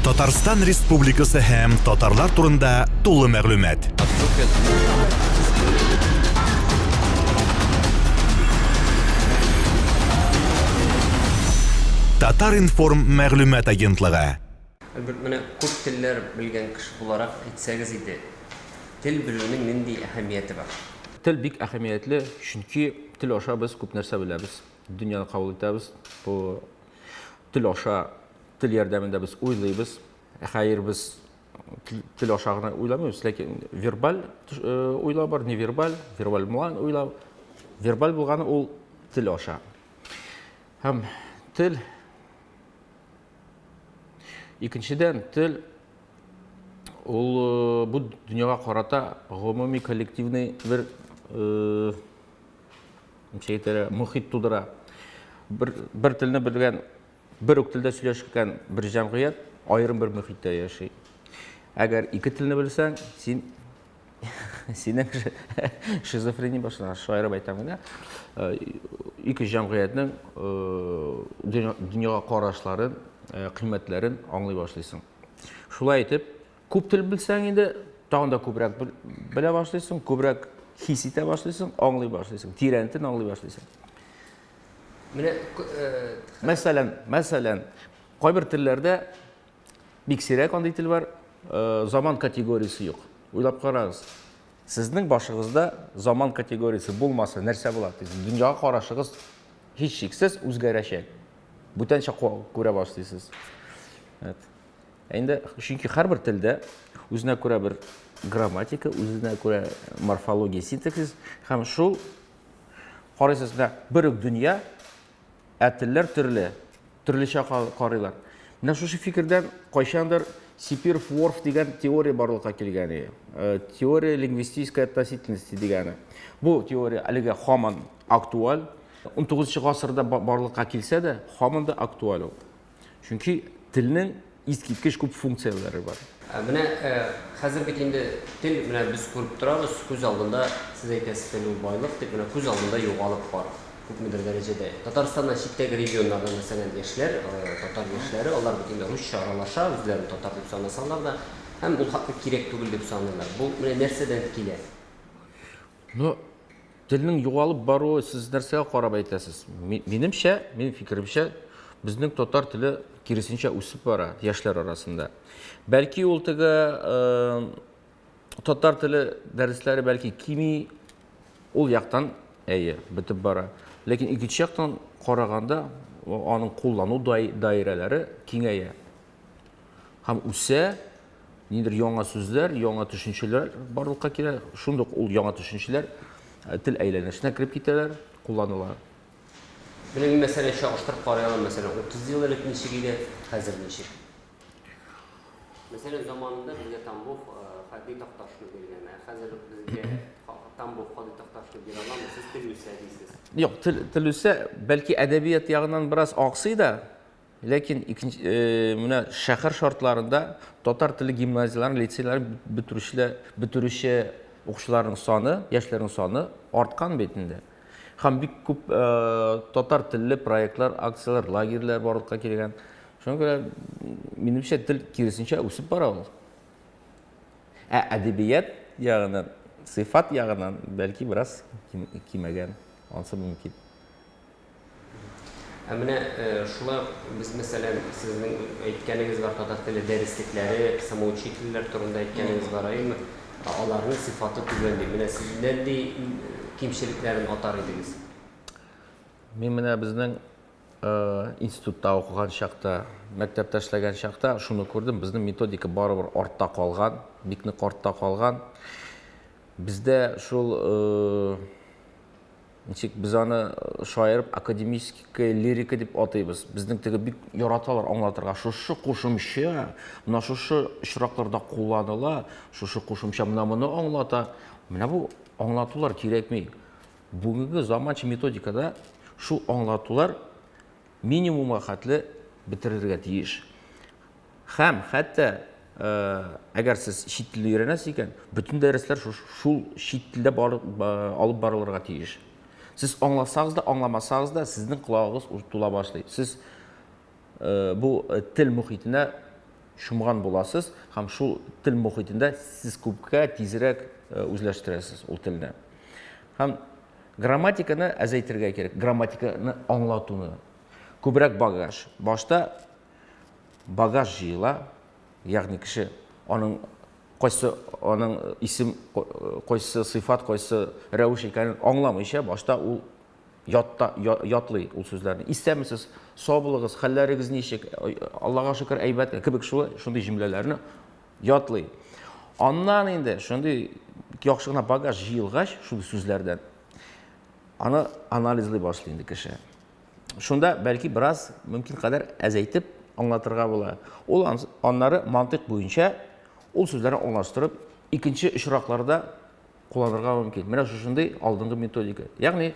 Татарстан Республикасы һәм татарлар турында тулы мәгълүмат. Татар информ мәгълүмат агентлыгы. Менә күп телләр белгән кеше буларак әйтсәгез иде, тел белүнең нинди әһәмияте бар? Тел бик әһәмиятле, чөнки тел аша без күп нәрсә беләбез. Дөньяны кабул итәбез. Бу тел аша, тел ярдәмендә без уйлыйбыз. Хәер, без тел аша гына уйламыйбыз, ләкин вербаль уйлау бар, невербаль, вербаль булган уйлау. Вербаль булганы ул тел аша. Һәм тел икенчедән тел ул бу дөньяга карата гомуми коллективный бер мөхит тудыра. Бер телне белгән, бер үк телдә сөйләшкән бер җәмгыять аерым бер мөхиттә яши. Әгәр ике телне белсәң, синең шизофрения башлана, шаярып әйтәм генә. Ике җәмгыятьнең дөньяга карашларын, кыйммәтләрен аңлый башлыйсың. Шулай итеп, күп тел белсәң инде, тагын да күбрәк белә башлыйсың, күбрәк хис итә башлыйсың, аңлый башлыйсың, тирәнтен аңлый башлыйсың. Мәсәлән, кайбер телләрдә бик сирәк андый тел бар, заман категориясе юк. Уйлап карагыз. Сезнең башыгызда заман категориясе булмаса, нәрсә була? Дөньяга карашыгыз һич шиксез үзгәрәчәк. Бүтәнчә күрә башлыйсыз. Инде чөнки һәрбер телдә үзенә күрә бер грамматика, үзенә күрә морфология, синтаксис һәм шул карыйсыз бер үк дөнья, телләр төрлечә карыйлар. Менә шушы фикердән кайчандыр Сипиров-Ворф дигән теория барлыкка килгән. Теория лингвистической относительности дигәне. Бу теория әлегә һаман актуаль. 19 гасырда барлыкка килсә дә, һаман да актуаль. Чөнки телнең искиткеч күп функцияләре бар. Менә хәзер бит инде тел, менә без күреп торабыз, күз алдында сез әйтәсез тел байлык дип, менә күз алдында югалып бар. Күпмедер дәрәҗәдә. Татарстаннан читтәге регионнарда мәсәлән яшьләр, татар яшьләре, алар бит инде русча аралаша, үзләрен татар дип санасалар да, һәм бу хакы кирәк түгел дип саныйлар. Бу менә нәрсәдән килә? Телнең югалып баруы сез нәрсәгә карап әйтәсез? Минем фикеремчә, безнең татар теле киресенчә үсеп бара яшьләр арасында. Бәлки ул татар теле дәресләре бәлки кими, ул яктан бетеп бара. Ләкин икенче яктан караганда, аның куллану даирәләре киңәя. Һәм үсә, нидер яңа сүзләр, яңа төшенчәләр барлыкка килә. Шундук ул яңа төшенчәләр тел әйләнешенә кирип китәләр, кулланылар. Менә мәсәлән, чагыштырып карыйган, мәсәлән, 30 ел элек ничек иде, хәзер ничек? Мәсәлән, заманында безгә Тамбов хәдди такташны биргән. Хәзер безгә Тамбов хәдди такташны бирә алмый, сез тел үсә дисез. Юк, тел үсә, бәлки әдәбият ягыннан бераз аксый да, ләкин менә шәһәр шартларында татар теле гимназияларын, лицейларын бетерүче укучыларның саны, яшьләрнең саны арткан бит инде. Һәм бик күп татар телле проектлар, акциялар, лагерьләр барлыкка килгән. Шуңа күрә минемчә тел киресенчә үсеп бара ул. Әдәбият ягыннан, сыйфат ягыннан бәлки бераз кимәгән, ансы мөмкин. Менә шулай без мәсәлән сезнең әйткәнегез бар, татар теле дәреслекләре, самоучительләр турында әйткәнегез бар, әйме? Аларның сыйфаты түбән дип. Менә сез нинди кимчелекләрен атар идегез? Мин менә безнең институтта укыган чакта, мәктәптә эшләгән чакта шуны күрдем, безнең методика барыбер артта калган, бик нык артта калган. Бездә шул ничек без аны шаярып академическая лирика дип атыйбыз. Безнең теге бик яраталар аңлатырга. Шушы кушымча, менә шушы очракларда кулланыла, шушы кушымча моны аңлата. Менә бу аңлатулар кирәкми. Бүгенге заманча методикада шул аңлатулар минимумга хәтле бетерелергә тиеш. Һәм хәтта әгәр сез чит телне өйрәнәсез икән, бөтен дәресләр шул чит телдә алып барылырга тиеш. Сез аңласагыз да, аңламасагыз да, сезнең колагыгыз тула башлый. Сез бу тел мөхитенә шумган буласыз һәм шул тел мохитендә сез күпкә тизрәк үзләштерәсез ул телне. Һәм грамматиканы әзәйтергә кирәк, грамматиканы аңлатуны. Күбрәк багаж. Башта багаж җыела, ягъни кеше аның кайсы аның исем, кайсы сыйфат, кайсы рәвеш икәнен аңламыйча, башта ул ятлый ул сүзләрне. Исәмсез, саулыгыз, хәлләрегез ничек, Аллага шөкер, әйбәт, кебек шундый җөмләләрне ятлый. Аннан инде шундый яхшы гына багаж җыелгач, шундый сүзләрдән аны анализлый башлый инде кеше. Шунда бәлки бераз мөмкин кадәр әзәйтеп аңлатырга була. Ул аннары мантык буенча ул сүзләрне аңлаштырып, икенче очракларда кулланырга мөмкин. Менә шушындый алдынгы методика. Ягъни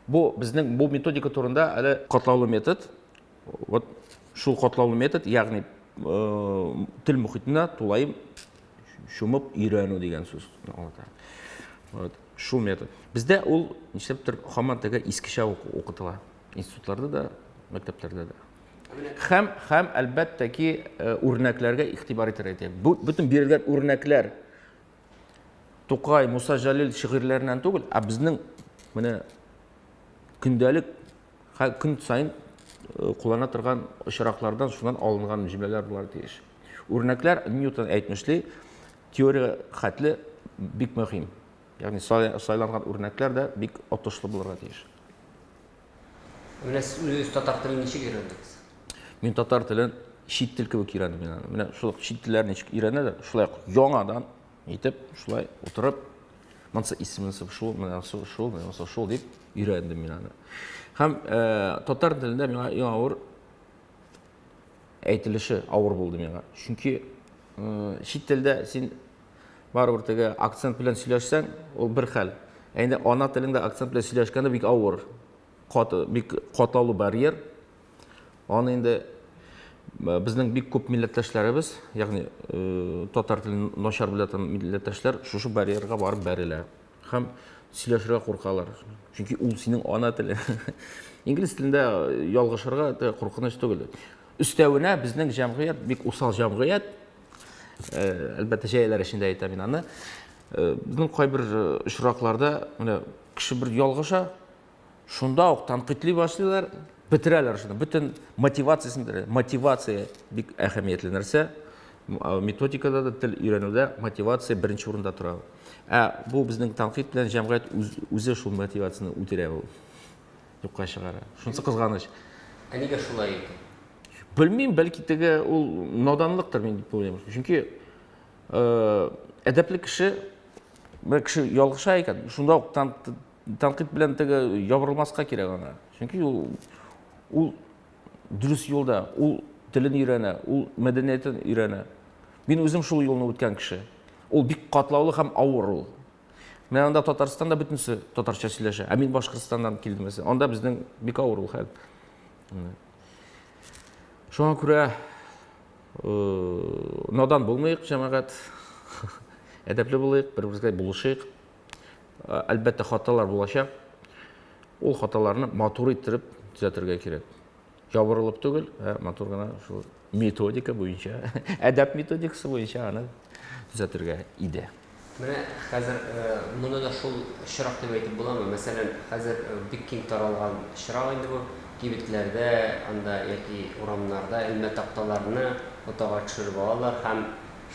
бу безнең бу методика турында әле катлаулы метод. Вот шул катлаулы метод, ягъни тел мөхитенә тулайым шумып өйрәнү дигән сүз аңлата. Вот шул метод. Бездә ул нишләптер һаман теге искечә укытыла. Институтларда да, мәктәпләрдә дә. Һәм әлбәттә ки үрнәкләргә игътибар итәргә. Бүтән бирелгән үрнәкләр Тукай, Муса Җәлил шигырьләреннән түгел, ә безнең менә көндәлек көн сайын куллана торган очраклардан шуннан алынган җөмләләр булар тиеш. Үрнәкләр Ньютон әйтмешли, теория хәтле бик мөһим. Ягъни сайланган үрнәкләр дә бик отышлы булырга тиеш. Менә сез татар телен ничек өйрәндегез? Мин татар телен чит тел кебек өйрәндем. Менә шул чит телләрне ничек өйрәнәләр, шулай яңадан итеп, шулай утырып, монсы исеменсә шул, менә шул дип өйрәндем мин аны. Һәм татар телендә миңа иң авыр әйтелеше авыр булды миңа. Чөнки чит телдә син барыбер теге акцент белән сөйләшсәң, ул бер хәл. Әйдә ана телендә акцент белән сөйләшкәндә бик авыр, бик катлаулы барьер. Аны инде безнең бик күп милләттәшләребез, ягъни татар телен начар белән милләттәшләр шушы барьерга барып бәрелә. Һәм сөйләшергә куркалар. Чөнки ул синең ана теле. Инглиз телендә ялгышырга куркыныч түгел. Өстәвенә безнең җәмгыять бик усал җәмгыять. Әлбәттә җәяләр эчендә әйтәм мин аны. Безнең кайбер очракларда менә кеше бер ялгыша, шунда ук танкыйтли башлыйлар, бетерәләр шуны. Бүтән мотивациясын бирә. Мотивация бик әһәмиятле нәрсә. Методикада да тел өйрәнүдә мотивация беренче урында тора. Бу безнең танкыйт белән җәмгыять үзе шул мотивацияны үтерә ул. Юкка чыгара. Шунысы кызганыч. Нигә шулай икән? Белмим, бәлки теге ул наданлыктыр, мин дип уйлыйм. Чөнки әдәпле кеше ялгыша икән, шунда ук танкыйт белән теге ябырылмаска кирәк ана. Чөнки ул дөрес юлда, ул телен өйрәнә, ул мәдәниятен өйрәнә. Мин үзем шул юлны үткән кеше. Ул бик катлаулы һәм авыр ул. Менә анда Татарстанда бөтенсе татарча сөйләшә, ә мин Башкортстаннан килдем. Анда безнең бик авыр ул хәл. Шуңа күрә надан булмыйк, җәмәгать. Әдәпле булыйк, бер-берегезгә булышыйк. Әлбәттә хаталар булачак. Ул хаталарны матур иттереп төзәтергә кирәк. Ябырылып түгел, матур гына шул методика буенча, әдәп методикасы буенча аны төзәтергә иде. Менә хәзер моны да шул очрак дип әйтеп буламы? Мәсәлән, хәзер бик киң таралган очрак инде бу. Кибетләрдә, анда яки урамнарда элмә такталарны фотога төшереп алалар һәм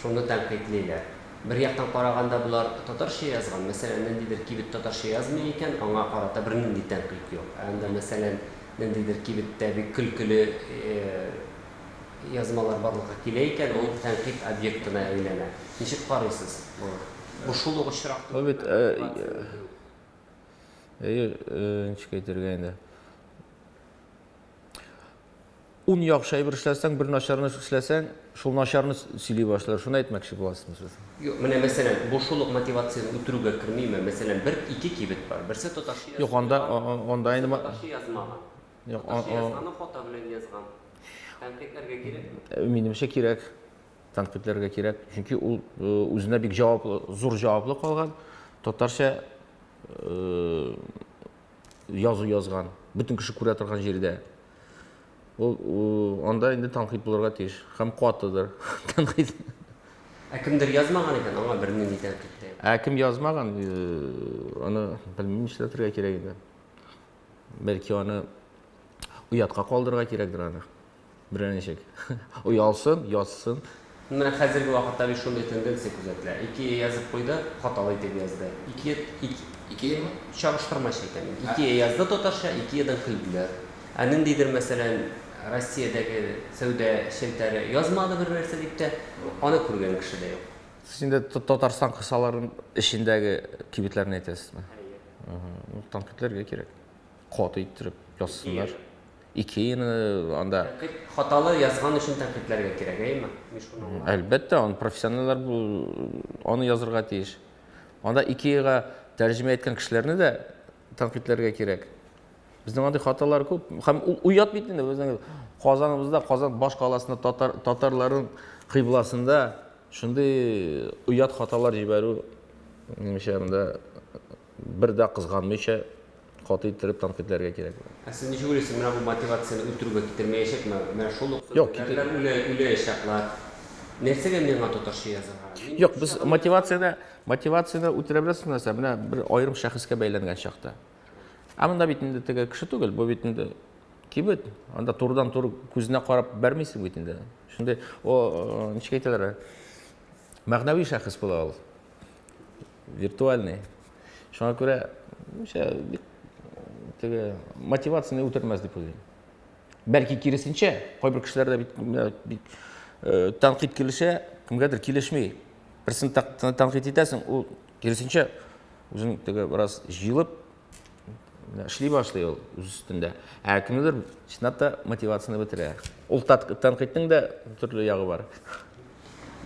шуны тәнкыйтьлиләр. Бер яктан караганда булар татарча язган, мәсәлән, ниндидер кибет татарча язмый икән, аңа карата бер нинди тәнкыйть юк. Анда мәсәлән, ниндидер кибеттә бик көлкеле язмалар барлыкка килә икән, ул тәнкыйть объектына әйләнә. Ничек карыйсыз? Бу шул ук очрак. Ул бит ничек әйтергә инде? 10 яхшы әйбер эшләсәң, бер начарны эшләсәң, шул начарны сөйли башлар. Шуны әйтмәкче буласызмы сез? Юк, менә мәсәлән, бу шул ук мотивацияны үтерүгә кермиме? Мәсәлән, бер-ике кибет бар. Берсе татарча язган. Юк, анда инде татарча язмаган. Юк, аны фото белән язган. Тәнкыйтьләргә кирәкме? Минемчә кирәк. Тәнкыйтьләргә кирәк. Чөнки ул үзенә бик җаваплы, зур җаваплы калган. Татарча язу язган. Бүтән кеше күрә торган җирдә. Анда инде танкыйт булырга тиеш. Һәм катыдыр танкыйт. Кемдер язмаган икән, аңа берне нидән китте. Кем язмаган, аны белмим эшләтергә кирәк иде. Бәлки аны уятка калдырырга кирәкдер аны. Берәр ничек. Уялсын, язсын. Менә хәзерге вакытта бит шундый тенденция күзәтелә. Ике язып куйды, хаталы итеп язды. Ике чагыштырмача икән. Ике язды татарча, ике ядан көлделәр. Ниндидер мәсәлән Россиядәге сәүдә шелтәре язмады бер нәрсә дип тә, аны күргән кеше дә юк. Сез инде Татарстан кысаларын эчендәге кибетләрне әйтәсезме? Танкитләргә кирәк. Каты иттереп язсыннар. Икене анда Хаталы язган өчен тәнкыйтьләргә кирәк, әйме? әлбәттә, аны профессионаллар аны язырга тиеш. Анда икега тәрҗемә иткән кешеләрне дә танкитләргә кирәк. Безнең андый хаталар күп. Һәм уят бит инде безнең Казаныбызда, Казан баш каласында татарларын кыйбласында шундый уят хаталар җибәрү нимәчә монда бер дә кызганмыйча каты иттереп танкитләргә кирәк. Сез ничек уйлыйсыз, менә бу мотивацияны үтерүгә китермәячәкме? Менә шул ук Юк, үләячәкләр. Нәрсәгә миңа татарча язарга? Юк, без мотивацияны үтерә беләсез нәрсә? Менә бер аерым шәхескә бәйләнгән чакта. Монда бит инде теге кеше түгел, бу бит инде кибет. Анда турыдан-туры күзенә карап бәрмисең бит инде. Шундый ничек әйтәләр? Мәгънәви шәхес була ул. Виртуальный. Шуңа күрә теге мотивацияны үтермәс дип уйлыйм. Бәлки киресенчә, кайбер кешеләрдә бит танкит килешә, кемгәдер килешми. Берсен танкит итәсең, ул киресенчә үзен теге бераз җыелып эшли башлый ул үз өстендә. Кемдер чынлапта мотивацияны бетерә. Ул танкитның да төрле ягы бар.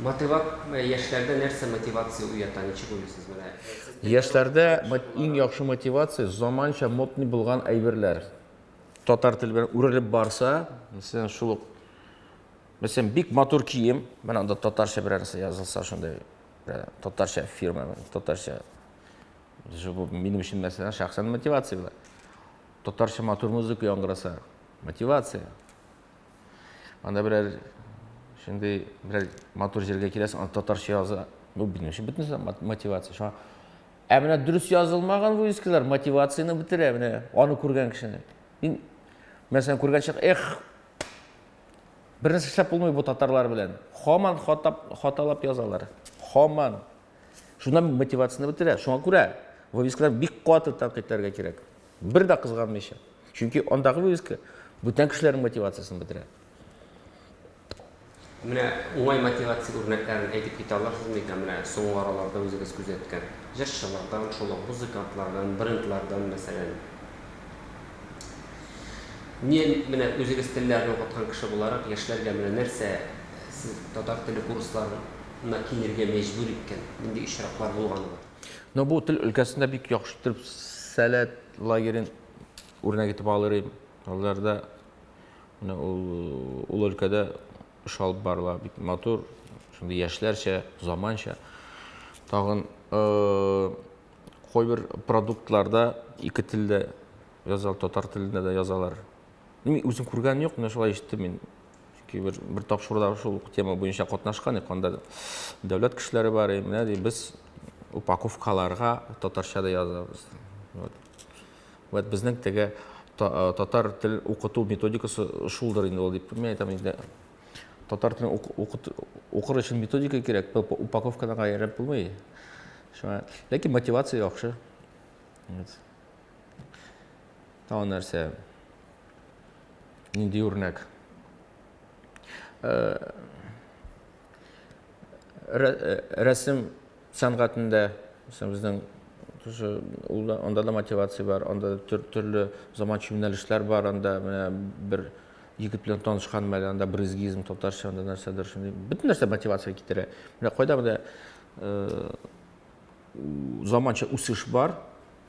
Яшьләрдә нәрсә мотивация уята, ничек уйлыйсыз менә? Яшьләрдә иң яхшы мотивация заманча модный булган әйберләр. Татар теле белән үрелеп барса, мәсәлән, шул мәсәлән бик матур кием, менә анда татарча берәр нәрсә язылса, шундай татарча фирма, татарча бу минем өчен мәсәлән шәхсән мотивация була. Татарча матур музыка яңгыраса, мотивация. Анда берәр шундый берәр матур җиргә киләсең, анда татарча яза, бу минем өчен бөтен мотивация. Шуңа менә дөрес язылмаган бу искеләр мотивацияны бетерә, менә аны күргән кешене. Мин мәсәлән күргән чак, бер нәрсә эшләп булмый бу татарлар белән. Һаман хаталап язалар. Һаман. Шуңа мотивацияны бетерә. Шуңа күрә вывескалар бик каты танкитләргә кирәк. Бер дә кызганмыйча. Чөнки андагы вывеска бүтән кешеләрнең мотивациясын бетерә. Менә уңай мотивация үрнәкләрен әйтеп китә аласызмы икән? Менә соңгы араларда үзегез күзәткән җырчылардан, шул музыкантлардан, брендлардан мәсәлән. Менә үзегез телләрне укыткан кеше буларак, яшьләргә менә нәрсә сез татар теле курсларына килергә мәҗбүр иткән? Нинди очраклар булганы бар? Бу тел өлкәсендә бик яхшы итеп сәләт лагерен үрнәк итеп алырым. Аларда менә ул өлкәдә эш алып барыла, бик матур, шундый яшьләрчә, заманча. Тагын кайбер продуктларда ике телдә язалар, татар телендә дә язалар. Мин үзем күргән юк, менә шулай ишеттем мин. Чөнки бер тапшыруда шул тема буенча катнашкан, анда дәүләт кешеләре бар, менә ди без упаковкаларга татарча да язабыз. Вот безнең теге татар тел укыту методикасы шулдыр инде ул дип мен әйтәм инде. Татар телен укыр өчен методика кирәк, упаковкадан гайрәт булмый. Шуңа, ләкин мотивация яхшы. Тагын нәрсә? Нинди үрнәк? Рәсем сәнгатендә безнең анда да мотивация бар, анда төрле заманча юнәлешләр бар, анда менә бер егет белән танышкан мәле, анда брызгизм, татарча, анда нәрсәдер шундый. Бөтен нәрсә мотивация китерә. Менә кайда монда заманча үсеш бар,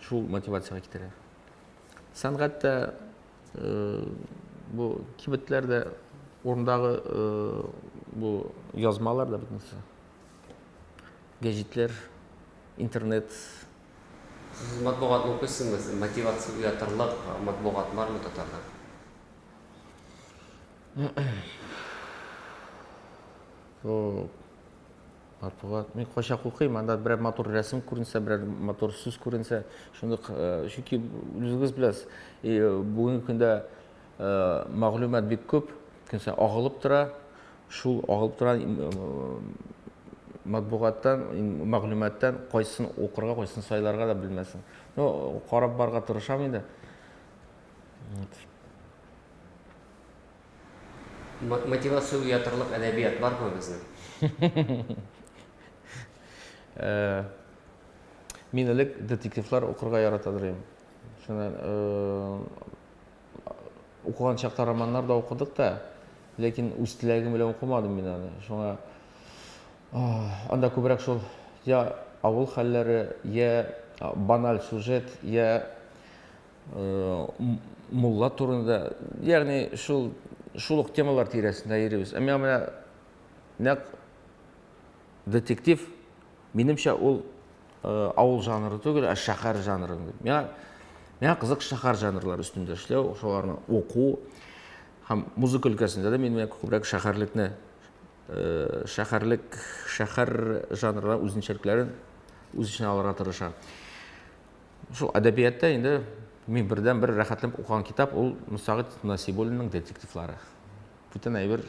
шул мотивация китерә. Сәнгатьтә бу кибетләрдә урындагы бу язмалар да бөтенсе. Гәҗитләр, интернет. Сез матбугатны укыйсызмы? Мотивация уятырлык матбугат бармы татарда? Матбугат. Мен қоша оқимын, анда бір мотор рәсім көрінсе, бір мотор сөз көрінсе, шундый чөнки үзегез беләсез, бүгенге көндә мәгълүмат бик күп, көнсә агылып тора, шул агылып торган матбугаттан, мәгълүматтан кайсын укырга, кайсын сайларга да белмәсең. Ну, карап барга тырышам инде. Мотивация уятырлык әдәбият бармы безнең? Мин элек детективлар укырга яратадыр идем. Шуннан укыган чакта романнар да укыдык та, ләкин үз теләгем белән укымадым мин аны. Шуңа анда күбрәк шул я авыл хәлләре, я баналь сюжет, я мулла турында, ягъни шул ук темалар тирәсендә йөрибез. Менә нәкъ детектив минемчә ул авыл жанры түгел, ә шәһәр жанры. Миңа кызык шәһәр жанрлары өстендә эшләү, шуларны уку һәм музыка өлкәсендә дә мин күбрәк шәһәр жанрларын үзенчәлекләрен үз эченә алырга тырышам. Шул әдәбиятта инде мин бердән-бер рәхәтләнеп укыган китап ул Мусагыт Насибуллинның детективлары. Бүтән әйбер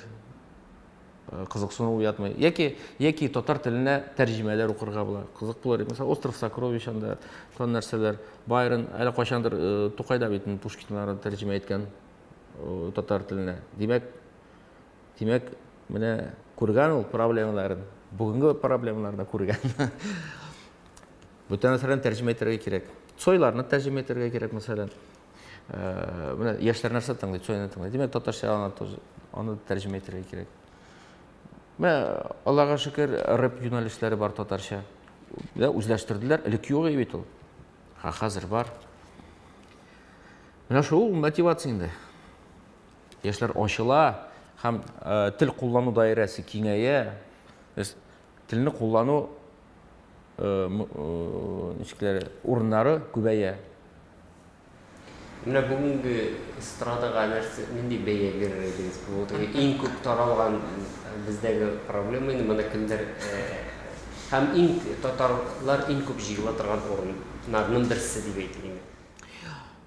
кызыксыну уятмый. Яки татар теленә тәрҗемәләр укырга була. Кызык булыр. Mesela Остров сокровищ анда тон нәрсәләр. Байрон әле кайчандыр Тукайда бит Пушкиннарны тәрҗемә иткән татар теленә. Димәк, менә күргән ул проблемаларын, бүгенге проблемаларны күргән. Бүтән нәрсәләрне тәрҗемә итәргә кирәк. Сойларны тәрҗемә итәргә кирәк, мәсәлән. Менә яшьләр нәрсә тыңлый, сойны тыңлый. Димәк, татарча аны тәрҗемә итәргә кирәк. Менә Аллага шөкер, рэп юнәлешләре бар татарча. Үзләштерделәр, элек юк бит ул. Хәзер бар. Менә шул мотивация инде. Яшьләр ачыла, һәм тел куллану даирәсе киңәя. Телне куллану урыннары күбәя. Менә бүгенге эстрадага нәрсә нинди бәя бирер идегез? Бу иң күп таралган бездәге проблема инде моны кемдер һәм иң татарлар иң күп җыела торган урыннарның берсе дип әйтелгән.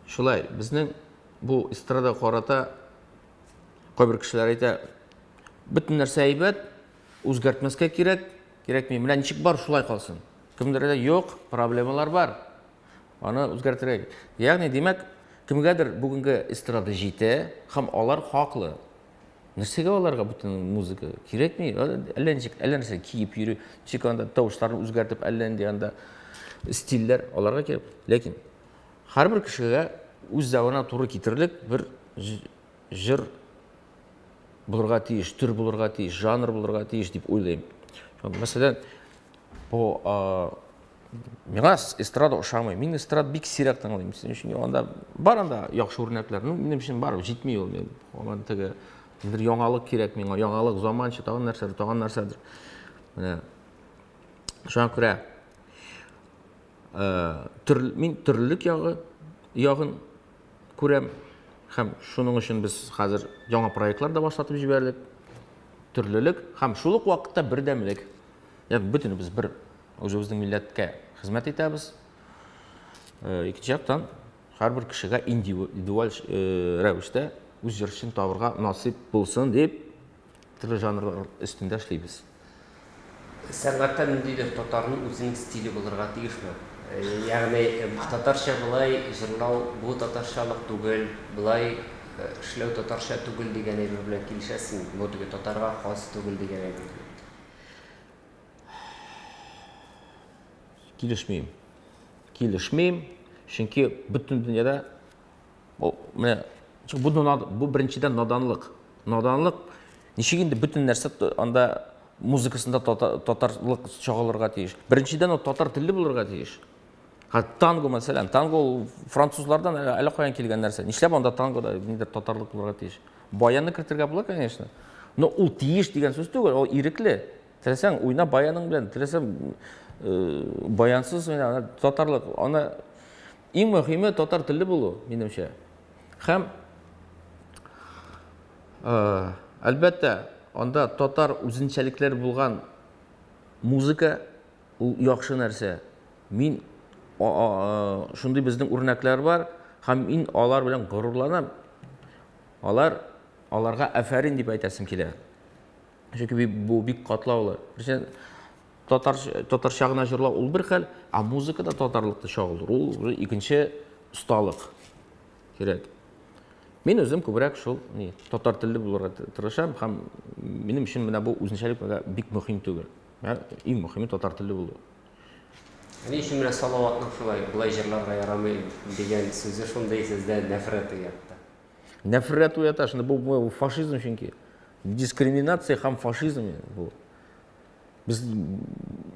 Шулай, безнең бу эстрада карата кайбер кешеләр әйтә, бөтен нәрсә әйбәт, үзгәртмәскә кирәкми. Менә ничек бар, шулай калсын. Кемдер дә юк, проблемалар бар. Аны үзгәртергә. Ягъни, димәк, кемгәдер бүгенге эстрада җитә, һәм алар хаклы. Нәрсәгә аларга бөтен музыка кирәкми? Әллә нәрсә киеп йөрү, ничек анда тавышларны үзгәртеп, әллә инде анда стильләр аларга кирәк. Ләкин һәрбер кешегә үз завына туры китерерлек бер җыр булырга тиеш, төр булырга тиеш, жанр булырга тиеш дип уйлыйм. Мәсәлән, бу миңа эстрада ошамый. Мин эстрад бик сирәк тыңлыйм. Анда бар анда яхшы үрнәкләр. Минем өчен бар, җитми ул. Мен теге бер яңалык кирәк миңа, яңалык, заманча, тагын нәрсәдер. Менә шуңа күрә мин төрлелек ягын күрәм. Һәм шуның өчен без хәзер яңа проектлар да башлатып җибәрдек. Төрлелек һәм шул ук вакытта бердәмлек. Бөтенебез бер үзебезнең милләткә хезмәт итәбез. Икенче яктан һәрбер кешегә индивидуаль рәвештә үз җырчын табырга насыйп булсын дип төрле жанрлар өстендә эшлибез. Сәнгатьтә ниндидер татарның үзенең стиле булырга тиешме? Ягъни татарча булай җырлау бу татарчалык түгел, булай эшләү татарча түгел дигән әйбер белән килешәсең, бу теге татарга хас түгел дигән әйбер. Килешмим, чөнки бөтен дөньяда менә бу беренчедән наданлык. Наданлык ничек инде бөтен нәрсә анда музыкасында татарлык чыгарылырга тиеш. Беренчедән ул татар телле булырга тиеш. Танго мәсәлән, танго французлардан әле каян килгән нәрсә. Нишләп анда тангода ниндидер татарлык булырга тиеш? Баянны кертергә була, конечно. Но ул тиеш дигән сүз түгел, ул ирекле. Теләсәң уйна баяның белән, теләсәң баянсыз уйна, татарлык. Аны иң мөһиме татар телле булу, минемчә. Һәм Әлбәттә, анда татар үзенчәлекләр булган музыка ул яхшы нәрсә. Мин шундый безнең үрнәкләр бар, һәм мин алар белән горурланам. Аларга афәрин дип әйтәсем килә. Чөнки бу бик катлаулы. Татарча гына җырлау ул бер хәл, а музыкада татарлыкты чагылдыру ул икенче осталык кирәк. Мин үзем күбрәк шул татар телле булырга тырышам, һәм минем өчен менә бу үзенчәлек бик мөһим түгел. Иң мөһиме татар телле булу. Ни өчен менә салаватның шулай булай җырларга ярамый дигән сүзе шундый сездә нәфрәт уятты. Нәфрәт уята, шуны бу фашизм чөнки. Дискриминация һәм фашизм бу. Biz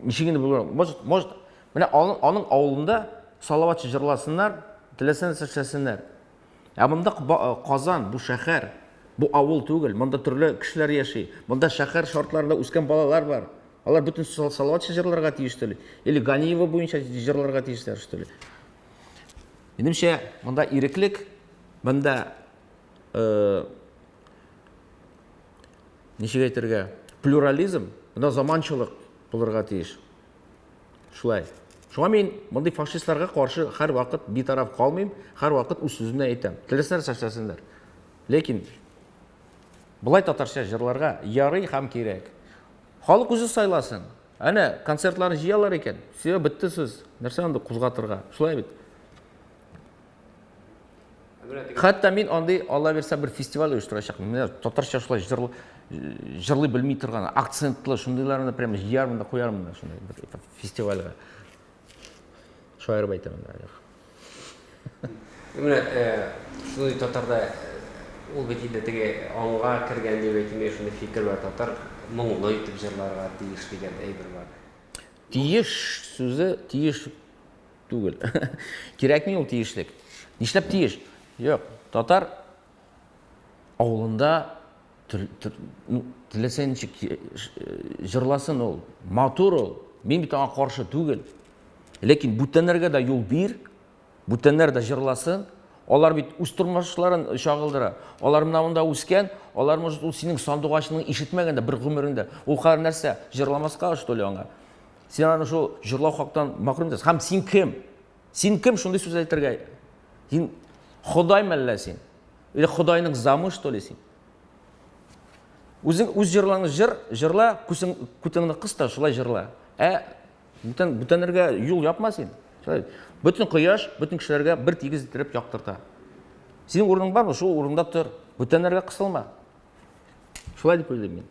ничегенә булган. Может, менә аның авылында салават җырласыннар, теләсәнсә эшләсеннәр. Ә монда Казан, бу шәһәр, бу авыл түгел, монда төрле кешеләр яши. Монда шәһәр шартларында үскән балалар бар. Алар бөтен салават җырларга тиештеле. Или Ганиева буенча җырларга тиештеләр штеле. Минемчә, монда иреклек, монда ничек әйтергә, плюрализм, монда заманчылык булырга тиеш. Шулай. Шуңа мин мондый фашистларга каршы һәр вакыт битараф калмыйм, һәр вакыт үз сүземне әйтәм. Теләсәләр чәчәсеннәр. Ләкин булай татарча җырларга ярый һәм кирәк. Халык үзе сайласын. Әнә концертларны җыялар икән. Сиңа бетте сүз. Нәрсә анда кузгатырга? Шулай бит. Хәтта мин андый Алла берсә бер фестиваль оештырачакмын. Менә татарча шулай җырлый белми торган, акцентлы шундыйларны прямо җыярмын да куярмын да шундай бер фестивальгә. Шаир байтамын да. Менә шундый татарда ул бит инде теге аңга кергән дип әйтмәй шундый фикер бар, татар моңлы итеп җырларга тиеш дигән әйбер бар. Тиеш сүзе тиеш түгел. Кирәкми ул тиешлек. Нишләп тиеш? Юк, татар авылында теләсә ничек җырласын ул, матур ул. Мин бит аңа каршы түгел. Ләкин бүтәннәргә дә юл бир, бүтәннәр дә җырласын. Алар бит үз тормышларын чагылдыра. Алар монда үскән, алар может ул синең сандугачның ишетмәгәндә бер гомерендә. Ул хәр нәрсә җырламаска что ли аңа? Син аны шул җырлау хактан мәхрүм итәсең. Һәм син кем? Син кем шундый сүз әйтергә? Син Ходай мәллә син? Или Ходайның замы что ли син? Үзең үз җырларыңны җырла, күтеңне кыста, шулай җырла. Бүтәннәргә юл япма син. Bütün кояш, bütün кешеләргә бер тигез итеп яктырта. Синең урының бармы? Шул урында тор. Бүтәннәргә кысылма. Шулай дип уйлыйм мин.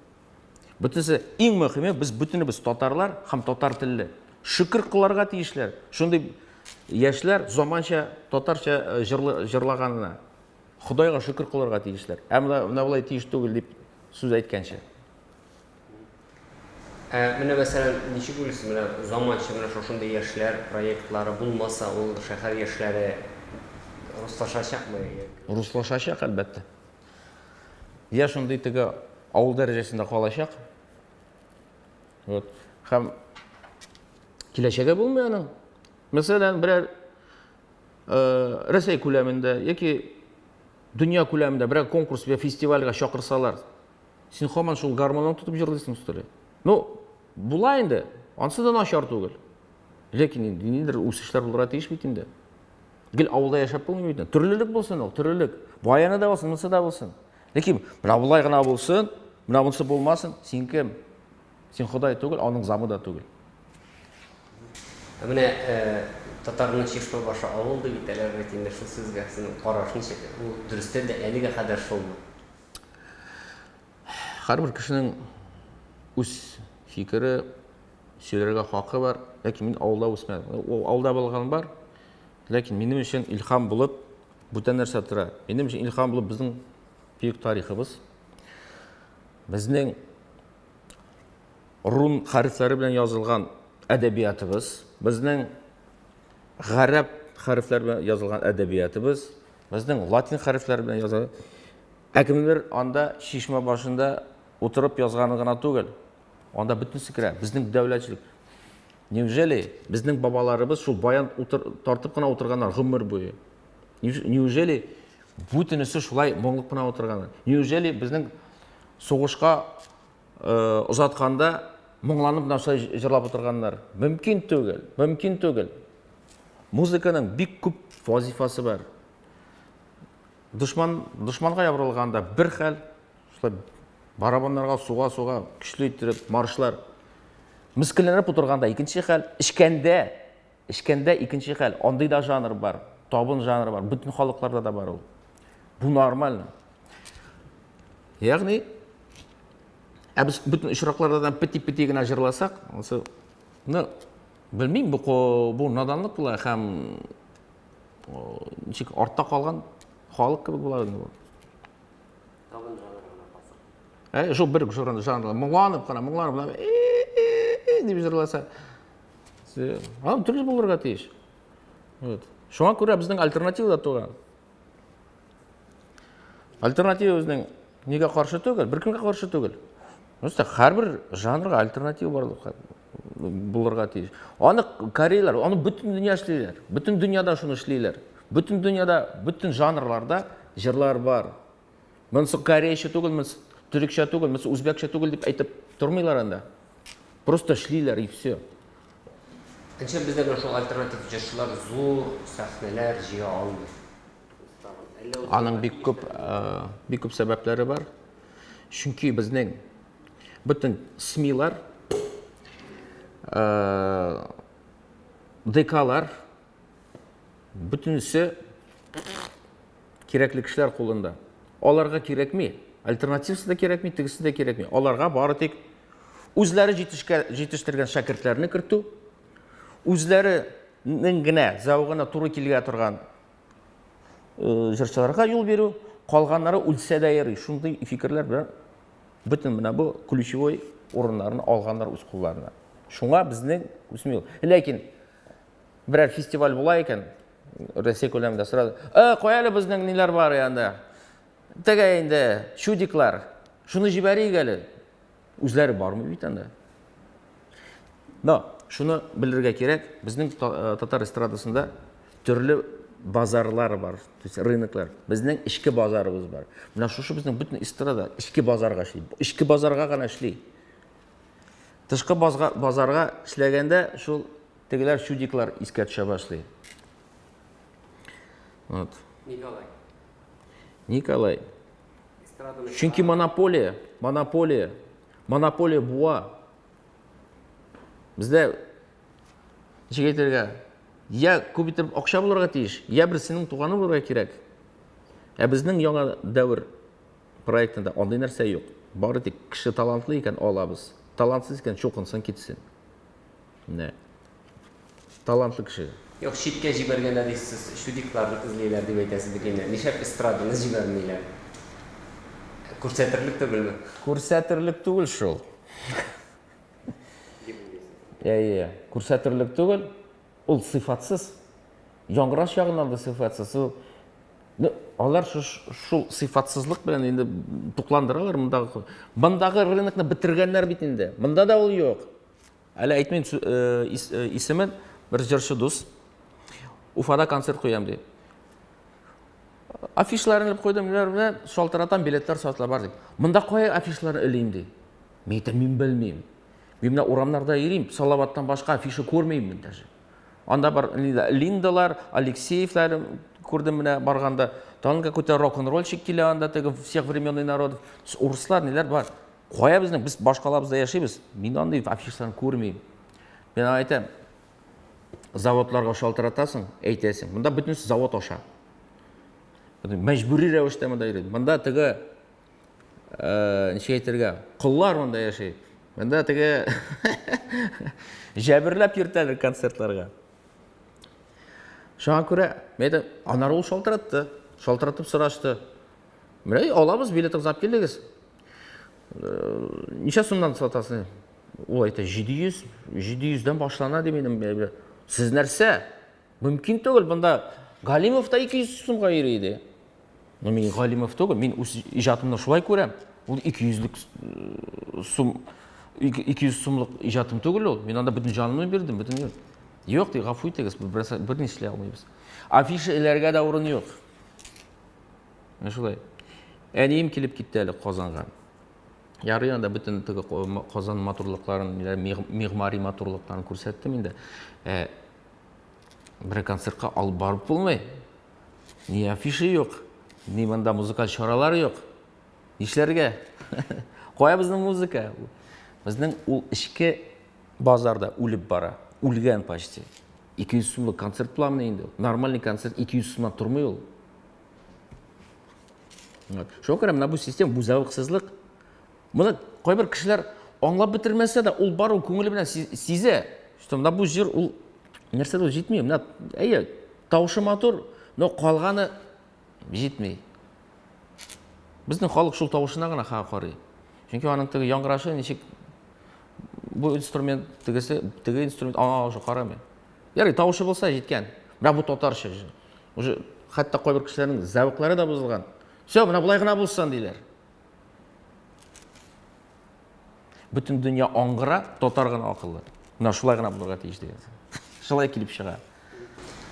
Бүтәнсе иң мөһиме без бүтәнебез татарлар һәм татар телле. Шөкер кыларга тиешләр. Шундый яшьләр заманча татарча җырлаганына Худайга шөкер кыларга тиешләр. Менә булай тиеш түгел дип сүз әйткәнчә. Менә мәсәлән, ничек уйлыйсыз, менә заманча менә шушындый яшьләр проектлары булмаса, ул шәһәр яшьләре руслашачакмы? Руслашачак әлбәттә. Я шундый теге авыл дәрәҗәсендә калачак. Вот. Һәм киләчәге булмый аның. Мәсәлән, берәр Рәсәй күләмендә яки дөнья күләмендә берәр конкурс вә фестивальгә чакырсалар, син һаман шул гармонны тотып җырлыйсың үстеле. Ну, була инде, анысы да начар түгел. Ләкин ниндидер үсешләр булырга тиеш бит инде. Гел авылда яшәп булмый бит. Төрлелек булсын ул, төрлелек. Баяны да булсын, монысы да булсын. Ләкин менә булай гына булсын, менә монысы булмасын, син кем? Син Ходай түгел, аның замы да түгел. Менә татарның чишмә башы авыл дип әйтәләр бит инде шул сүзгә сезнең караш ничек? Ул дөрестә дә әлегә кадәр шулмы? Һәрбер кешенең үз фикере, сөйләргә хакы бар. Ләкин мин авылда үсмәдем. Авылда булган бар. Ләкин минем өчен илһам булып бүтән нәрсә тора. Минем өчен илһам булып безнең бөек тарихыбыз. Безнең рун хәрефләре белән язылган әдәбиятыбыз, безнең гарәп хәрефләре белән язылган әдәбиятыбыз, безнең латин хәрефләре белән язылган. Кемдер анда чишмә башында утырып язганы гына түгел. Анда бөтенсе керә. Безнең дәүләтчелек. Неужели безнең бабаларыбыз шул баян тартып кына утырганнар гомер буе? Неужели Бүтінісі шулай мұңлық пына отырғаны. Неужели біздің соғышқа ұзатқанда мұңланып насылай жырлап отырғандар? Мүмкін түгел, мүмкін түгел. Музыканың бик көп вазифасы бар. Дұшманға ябырылғанда бір хәл, барабандарға суға күшлі иттіріп, маршылар. Міскіленіп отырғанда екінші хәл, ішкенде екінші хәл. Ондай да жанр бар, табын жанры бар, бүтін халықларда да бар ол. Бұл нормально. Яғни, біз бүтін үшірақлардан піти-піти гіна жырласақ, білмеймін, бұл наданлық бұла, һәм артта қалған халық кебек болады. Табын жанрына басып. Жоқ, бір жанрға мұңланып қана, мұңланып, деп жырласа. Түрлі болырға тейіш. Шоңа көре біздің альтернатива да туған. Альтернатива өзінің неге қаршы түгіл, бір кімге қаршы түгіл. Әрбір жанрға альтернатива болырға тейіш. Оны корейлер, оны бүтін дүния ішлейлер. Бүтін дүнияда шыны ішлейлер. Бүтін дүнияда, бүтін жанрларда жырлар бар. Мұнысы корейше түгіл, мұнысы түрікше түгіл, мұнысы өзбекше түгіл деп айтып тұрмайлар анда. Просто ішлейлер и все. Әнше біздегі шол альтернатив жыршылар зор сәхнелер жия алды. Аның бик көп сәбәпләре бар. Чөнки безнең бүтін СМИлар, ДКлар бүтінісі кереклі кішілер қолында. Оларға керекме, альтернативсы да керекме, тігісі де керекме. Оларға бары тек өзлері жетіштірген шәкіртлеріні кірту, өзлерінің гіне зауғына туры келге тұрған жыршыларға жол беру, қалғанлары үлсе дайыры. Шундай фикірлер бір бүтін мына бұл ключевой орындарын алғандар өз қолдарына. Шуңа біздің өсмеу. Ләкин бірәр фестиваль бола екен, Ресей көлемінде сұрады. Қоялы біздің нелер бар янда. Тәгі енді шудиклар, шуны жібәрейік әлі. Өзлері бар ма бейтанда? Но, шуны білдірге керек, біздің татар эстрадасында түрлі базарлар бар, рыноклар. Біздің ішкі базарымыз бар. Мына шушы біздің бүтін эстрада ішкі базарға ішлей. Ішкі базарға ғана ішлей. Тышқы базарға ішлегенде шул тегілер шудиклар искә түшә башлый. Николай. Чөнки монополия буа. Бізде жігеттерге я көбейтіп ақша болырға тиіш, я бірсінің туғаны болырға керек. Біздің яңа дәуір проектінде ондай нәрсе жоқ. Бары тек кіші талантлы екен алабыз. Талантсыз екен шоқынсын кетсін. Талантлы кіші. Yok, şitke жібергенде дейсіз, шудикларды ізлейлер деп айтасыз дегенде, нешеп эстраданы жібермейлер? Көрсәтірлік түгіл ме? Көрсәтірлік түгіл шол. Көрсәтірлік түгіл, ол сыйфатсыз. Яңғыраш жағынан да сыйфатсыз. Олар шул сыйфатсызлық белән енді тұқландыралар мұндағы рынокны бітіргенлер битінде. Мұнда да ол жоқ. Әлі айтмайын исімен бір жыршы дос. Уфада концерт қоям дейді. Афишларын іліп қойдым, шалтыратан билеттер сатыла бар дейді. Мұнда қой афишларын ілейм дейді. Мен білмеймін. Мен орамларда ерейм, Салаваттан башқа афиша көрмеймін даже. Анда бар Линдалар, Алексеевлар көрдім барғанда. Таңын какой-то рок-н-ролльщик келе анда, всех времен и народов. Орыслар нелер бар. Қоя біздің, біз башқалабызда яшаймыз. Мен андай афишларын көрмеймін. Мен айтам, заводларға шалтыратасың, әйтесің. Мұнда бүтінсі завод оша. Мәжбүри рәвіште мұнда ереді. Мұнда тігі шейтерге құллар мұнда яшайды. Мұнда тігі жәбірләп ертәдір концертларға. Шоңа көре, мейді анар ол шалтыратты. Шалтыратып сұрашты. Міне, алабыз, билет ұзап келдегіз. Неше сумнан сатасың? Ол айта 700-ден башлана деменім. Сіз нәрсе? Мүмкін түгіл, бұнда Галимовта 200 сумға ерейді. Но мен Галимов түгіл, мен ижатымны шулай көрем. Ол 200 сумлық ижатым түгіл ол. Мен анда бүтін жанымны бердім, бүтін ер. Жоқ, ғафу етегіз, бір нешілі алмайбыз. Афиша ілерге да орын жоқ. Шулай. Әнием килеп китте әле Казанга. Ярый анда бөтен теге Казан матурлыкларын, мигъмари матурлыкларын күрсәттем инде. Бер концертка алып барып булмый. Ни афиша юк, ни монда музыкаль чаралар юк. Нишләргә? Кая безнең музыка? Безнең ул ичке базарда үлеп бара. Үлгән почти. 200 сумлык концерт планы инде. Нормальный концерт 200 сумнан тормый ул. Шуңа күрә менә бу система, бу зәвыксызлык. Моны кайбер кешеләр аңлап бетермәсә дә, ул бар, ул күңеле белән сизә. Что менә бу җыр ул нәрсәдә ул җитми. Менә әйе, тавышы матур, но калганы җитми. Безнең халык шул тавышына гына карый. Чөнки аның теге яңгырашы ничек бу инструмент теге инструмент аңа карамый. Ярый, тавышы булса җиткән. Менә бу татарча. Уже хәтта кайбер кешеләрнең зәвыклары да бузылган. Все, менә булай гына булсын диләр. Бөтен дөнья аңгыра, татар гына акыллы. Менә шулай гына булырга тиеш дигән. Шулай килеп чыга.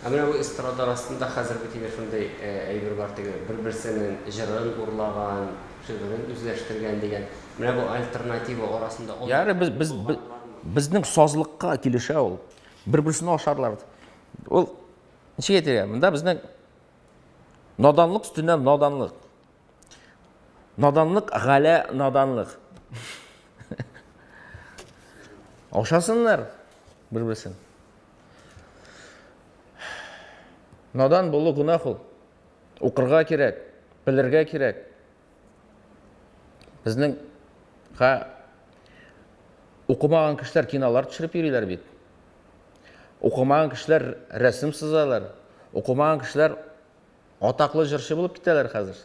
Менә бу эстрада арасында хәзерге тиме шундый әйбер бар теге бер-берсенең җырын урлаган, шигырен үзләштергән дигән. Менә бу альтернатива арасында Ярый, безнең сазлыкка килешә ул. Бер-берсен ашарлар. Ул ничек әйтергә? Монда безнең наданлык өстеннән наданлык. Наданлык галә наданлык. Ашасыннар бер-берсен. Надан булу гунах ул. Укырга кирәк, белергә кирәк. Безнең укымаган кешеләр кинолар төшереп йөриләр бит. Укымаган кешеләр рәсем сызалар. Укымаган кешеләр атаклы җырчы булып китәләр хәзер.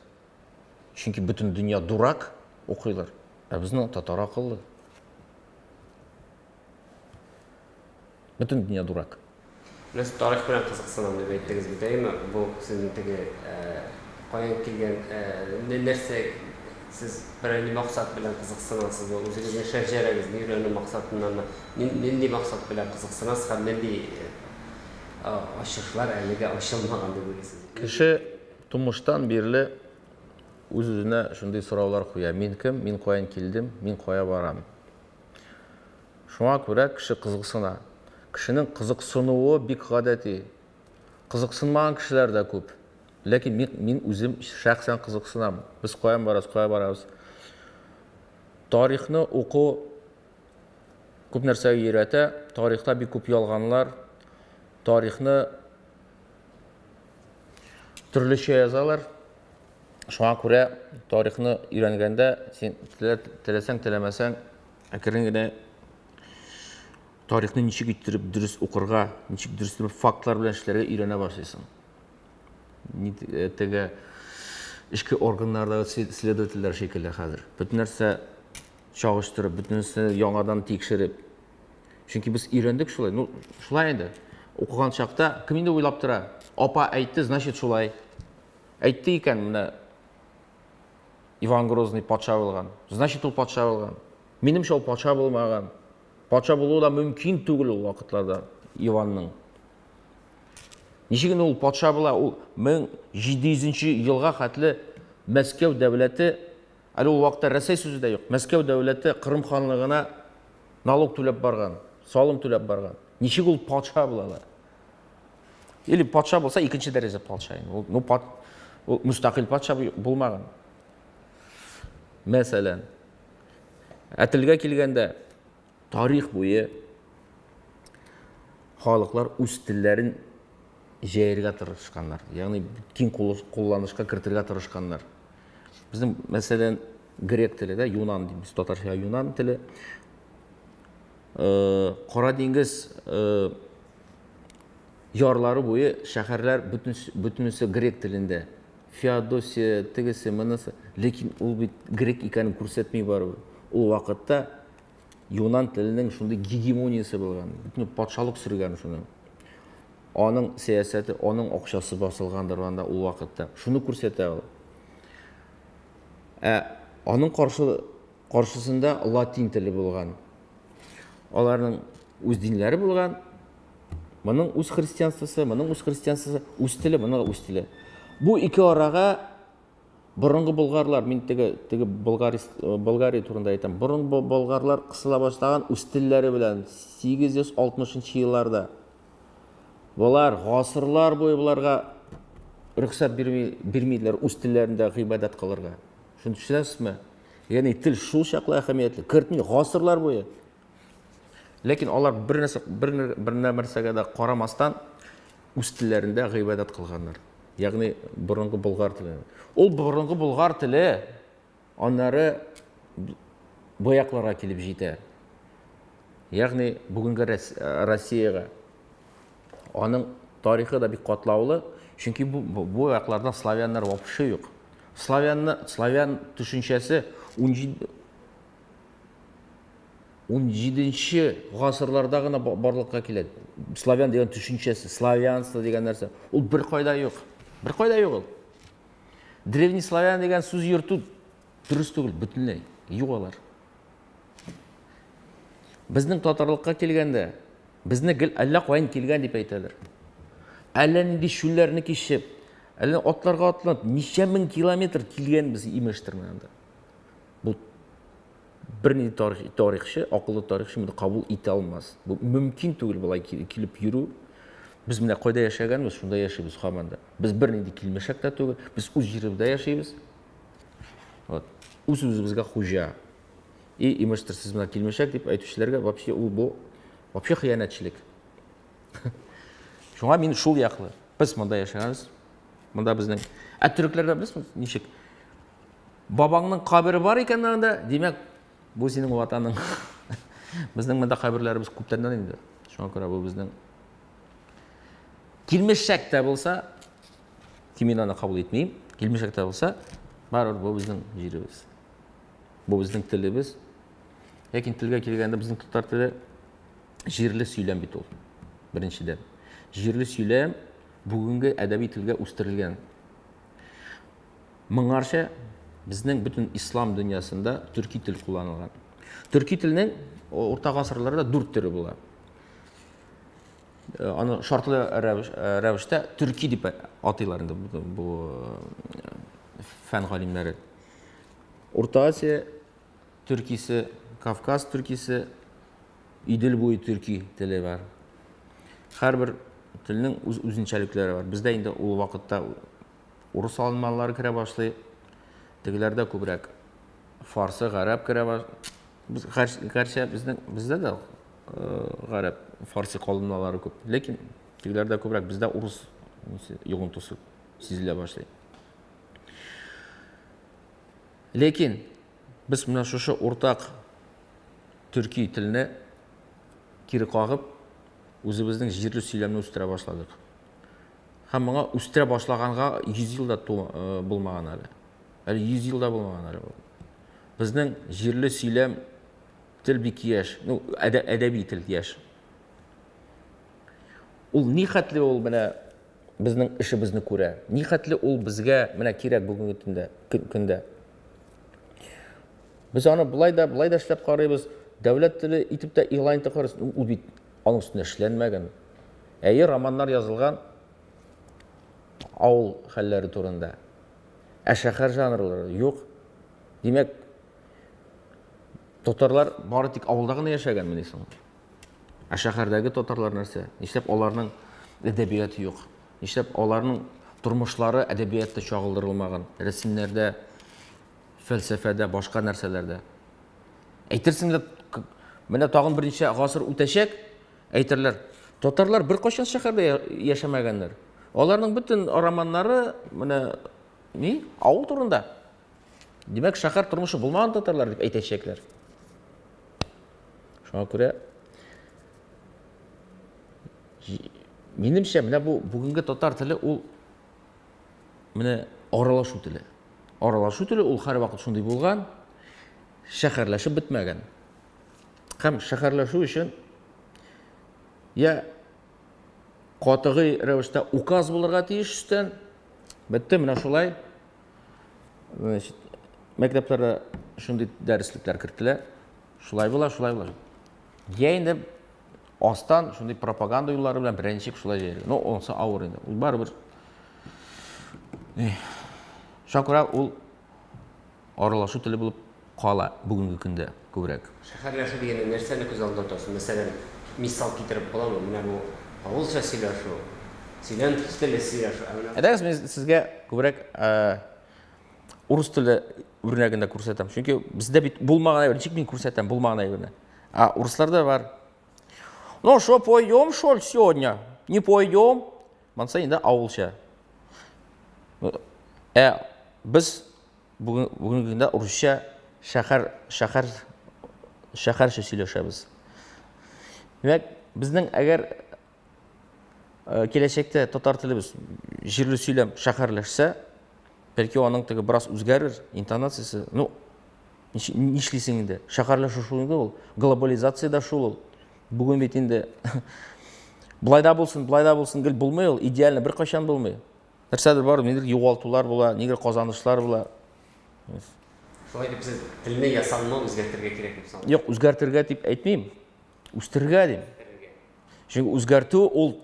Чөнки бөтен дөнья дурак укыйлар. Ә безнең татар акыллы. Бөтен дөнья дурак. Без тарих белән кызыксынам дип әйттегез бит, әйме? Бу сезнең теге каян килгән нәрсә сез бер максат белән кызыксынасыз, үзегезнең шәҗәрәгезне өйрәнү максатыннан нинди максат белән кызыксынасыз һәм нинди ачышлар әлегә ачылмаган дип уйлыйсыз? Кеше тумыштан бирле үз-үзенә шундый сораулар куя. Мин кем? Мин каян килдем? Мин кая барам? Шуңа күрә кеше кызыксына. Кешенең кызыксынуы бик гадәти. Кызыксынмаган кешеләр дә күп. Ләкин мин үзем шәхсән кызыксынам. Без каян барабыз? Тарихны уку күп нәрсәгә өйрәтә. Тарихта бик күп ялганлар. Тарихны төрлечә язалар. Шуңа күрә тарихны өйрәнгәндә син теләсәң, теләмәсәң, әкрен генә тарихны ничек иттереп дөрес укырга, ничек дөрес фактлар белән эшләргә өйрәнә башлыйсың. Теге эчке органнардагы следовательләр шикелле хәзер. Бөтен нәрсә чагыштырып, бөтен нәрсә яңадан тикшереп. Чөнки без өйрәндек шулай. Ну, шулай инде. Укыган чакта кем инде уйлап тора? Апа әйтте, значит шулай. Әйтте икән, менә Иван Грозный патша булган. Значит ул патша булган. Минемчә ул патша булмаган. Патша булуы да мөмкин түгел ул вакытларда Иванның. Ничек ул патша була? Ул 1700 елга хәтле Мәскәү дәүләте, әле ул вакытта Рәсәй сүзе дә юк. Мәскәү дәүләте Кырым ханлыгына налог түләп барган, салым түләп барган. Ничек ул патша булалар? Или патша булса икенче дәрәҗә патша. Ул мустақил патша булмаган. Мәсәлән, әтелгә килгәндә тарих буе халыклар үз телләрен җәяргә тырышканнар. Ягъни киң кулланышка кертергә тырышканнар. Безнең мәсәлән грек теле дә, юнан дибез, татарча юнан теле. Кара диңгез ярлары буе шәһәрләр бөтенесе грек телендә. Феодосия тегесе монысы, ләкин ул бит грек икәнен күрсәтми барыбер. Ул вакытта юнан теленең шундый гегемониясе булган. Бөтен патшалык сөргән шуны. Аның сәясәте, аның акчасы басылгандыр анда ул вакытта. Шуны күрсәтә ул. Аның каршысында латин теле булган. Аларның үз динләре булган. Моның үз христианствосы, моның үз христианствосы, үз теле, моның үз теле. Бу ике арага бұрынғы болгарлар, мен теге Болгария турында айтам. Бұрынғы болгарлар қысыла баштаған үз тілләре белән 860 елларда Бұлар ғасырлар бойы бұларға рұқсат бермейділер үз тілләрендә ғибадат қылырға. Шуны түсінесіз ме? Яғни тіл шул шақлы әһәмиятле, кертмей ғасырлар бойы. Ләкин алар бір нәрсәгә дә қарамастан үз тілләрендә ғибадат қылганнар. Яғни бұрынғы болгар тілі. Ол бұрынғы болгар тілі аннары боякларга килеп җитә. Яғни бүгінгі Россияға аның тарихы да бик катлаулы, чөнки бу якларда славяннар вообще юк. Славян төшенчәсе 17-нче гасырларда гына барлыкка килә. Славян дигән төшенчәсе, славянство дигән нәрсә, ул бер кайда юк. Бер кайда юк ул. Древний славян дигән сүз йөртү дөрес түгел, бөтенләй юк алар. Безнең татарлыкка килгәндә, безне гел әллә кайын килгән дип әйтәләр. Әллә нинди шүлләрне кишеп, әллә атларга атланып, ничә мең километр килгән без имештирмәгәндә. Бу берни тарихчы, акыллы тарихчы моны кабул итә алмас. Бу мөмкин түгел булай килеп йөрү. Без менә кайда яшәгәнбез, шунда яшибез һаманда. Без бернинди килмешәк тә түгел, без үз җиребездә яшибез. Вот. Үз-үзебезгә хуҗа. И имештирсез менә килмешәк дип әйтүчеләргә вообще ул бу вообще хыянәтчелек. Шуңа мин шул яклы. Без монда яшәгәнбез. Монда безнең төрекләрдә беләсез ничек? Бабаңның кабере бар икән анда, димәк, бу синең ватаның. Безнең монда каберләребез күптәннән инде. Шуңа күрә бу безнең килмешәк тә булса, мин аны кабул итмим. Килмешәк тә булса, барыбер бу безнең җиребез. Бу безнең телебез. Ләкин телгә килгәндә безнең татар теле җирле сөйләм бит ул. Беренчедән. Җирле сөйләм бүгенге әдәби телгә үстерелгән. Моңарча безнең бөтен ислам дөньясында төрки тел кулланылган. Төрки теленең урта гасырларда 4 төре була. Аны шартлы рәвештә төрки дип атыйлар инде бу фән галимнәре. Урта Азия төркисе, Кавказ төркисе, Идел буе төрки теле бар. Һәрбер телнең үзенчәлекләре бар. Бездә инде ул вакытта урыс алынмалары керә башлый. Тегеләрдә күбрәк фарсы, гарәп керә башлый. Без гәрчә бездә дә гарәп, фарсы калынмалары күп. Ләкин тегеләрдә күбрәк бездә урыс йогынтысы сизелә башлый. Ләкин без менә шушы уртак төрки телене кире кагып, үзебезнең җирле сөйләмне үстерә башладык. Һәм моңа үстерә башлаганга 100 елда булмаган әле. Әле 100 елда булмаган әле. Безнең җирле сөйләм тел бик яшь, әдәби тел яшь. Ул ни хәтле ул менә безнең эшебезне күрә. Ни хәтле ул безгә менә кирәк бүгенге көндә. Biz аны булай да эшләп карыйбыз. Дәүләт теле итеп тә игълан итә карыйбыз. Ул бит аның өстенә эшләнмәгән. Романнар язылган авыл хәлләре турында. Шәһәр жанрлары юк. Димәк, татарлар бары тик авылда гына яшәгән менә соң. Шәһәрдәге татарлар нәрсә? Нишләп аларның әдәбияты юк? Нишләп аларның тормышлары әдәбиятта чагылдырылмаган? Рәсемнәрдә, фәлсәфәдә, башка нәрсәләрдә. Әйтерсең, менә тагын берничә гасыр үтәчәк, әйтерләр. Татарлар бер кайчан шәһәрдә яшәмәгәннәр. Аларның бөтен романнары менә авыл турында. Димәк, шәһәр тормышы булмаган татарлар дип әйтәчәкләр. Шуңа күрә минемчә менә бу бүгенге татар теле ул менә аралашу теле. Аралашу теле ул һәр вакыт шундый булган, шәһәрләшеп бетмәгән. Һәм шәһәрләшү өчен я катгый рәвештә указ булырга тиеш өстән. Бетте менә шулай. Мәктәпләрдә шундый дәреслекләр кертелә. Шулай була. Я инде астан шундый пропаганда юллары белән беренчек шулай җәйли. Онсы авыр инде. Ул барыбер. Шакыра ул аралашу теле булып кала бүгенге көндә күбрәк. Шәһәрләшү дигәндә нәрсәне күз алдына тотасың? Мәсәлән, мисал китереп буламы? Менә бу авылча сөйләшү, сөйләм теле сөйләшү. Әдәгез мен сезгә күбрәк урыс теле үрнәгендә күрсәтәм. Чөнки бездә бит булмаган әйбер, ничек мин күрсәтәм булмаган әйберне. Урысларда бар. Ну, что, пойдем, что ли, сегодня? Не пойдем? Манса инде авылча. Без бүгенге көндә урысча шәһәрчә сөйләшәбез. Димәк, безнең әгәр киләчәктә татар телебез җирле сөйләм шәһәрләшсә, бәлки аның теге бераз үзгәрер, интонациясе, ну, нишлисең инде? Шәһәрләшү шул инде ул, глобализация да шул ул. Бүген бит инде булай да булсын, гел булмый ул, идеально бер кайчан булмый. Нәрсәдер бар, нидер югалтулар була, нидер казанышлар була. Шулай дип сез телне ясалма үзгәртергә кирәк дип саныйсыз. Юк, үзгәртергә дип әйтмим. Үстерергә дим. Чөнки үзгәртү ул